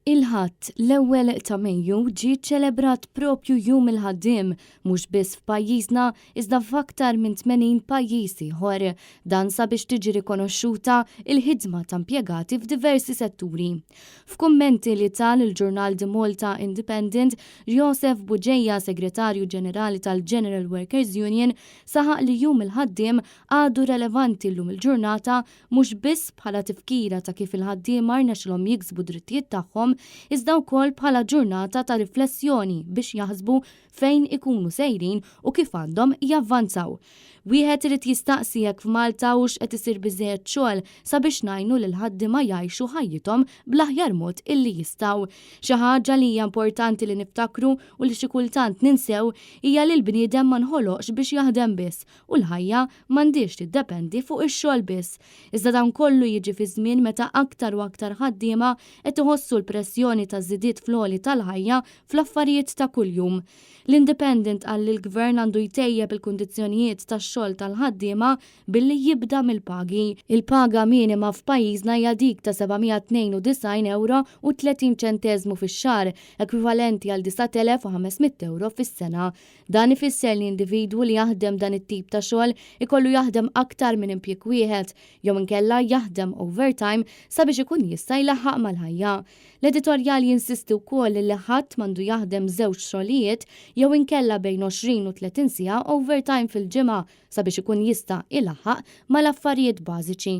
Il-Ħadd l-ewwel ta' Mejju ġie ċelebrat propju jum il-ħaddiem mhux biss f'pajjiżna iżda f'aktar minn 80 pajjiż ieħor. Dan sabiex tiġi rikonoxxuta il-ħidma ta' impjegati f'diversi setturi. F'kummenti li tal il-ġurnal The Malta Independent, Joseph Buġejja, Segretarju Ġenerali tal-General Workers Union, saħaq li jum il-ħaddiem għadu relevanti llum il-ġurnata mhux biss bħala tifkira ta' kif il-ħaddiema rnexxilhom jiksbu drittijiet tagħhom iżda wkoll bħala ġurnata ta' riflessjoni biex jaħsbu fejn ikunu sejrin u kif għandhom javvanzaw. Wieħed irid jistaqsi jekk f'Malta hux qed isir biżżejjed xogħol sabiex ngħinu lil ħaddiema jgħixu ħajjithom bl-aħjar mod illi jistgħu. Xi ħaġa li hija importanti li niftakru u li xi kultant ninsew hija li l-bniedem ma nħoloqx biex jaħdem biss u l-ħajja m'għandix tiddependi fuq ix-xogħol biss. Iżda dan kollu jiġi fi żmien meta aktar u aktar ħaddiema qed iħossu l-pressjoni ta' żidiet fl-għoli tal-ħajja fl-affarijiet ta' kuljum. L-Independent qal li l-Gvern għandu jtejjeb il-kundizzjonijiet tax-xogħol tal-ħaddiema billi jibda mill-pagi. Il-paga minima f'pajjiżna hija dik ta' €792.30 fix-xahar, ekwivalenti għal 9,500 euro fis-sena. Dan ifisser li individwu li jaħdem dan it-tip ta' xogħol ikollu jaħdem aktar minn impjieg wieħed jew inkella jaħdem overtime sabiex ikun jista' jlaħħaq mal-ħajja. L-editorjal jinsisti wkoll li ħadd m'għandu jaħdem żewġ xogħlijiet jew inkella bejn 20 u 30 siegħa overtime fil-ġimgħa sabiex ikun jista' ilaħħaq mal-affarijiet bażiċi.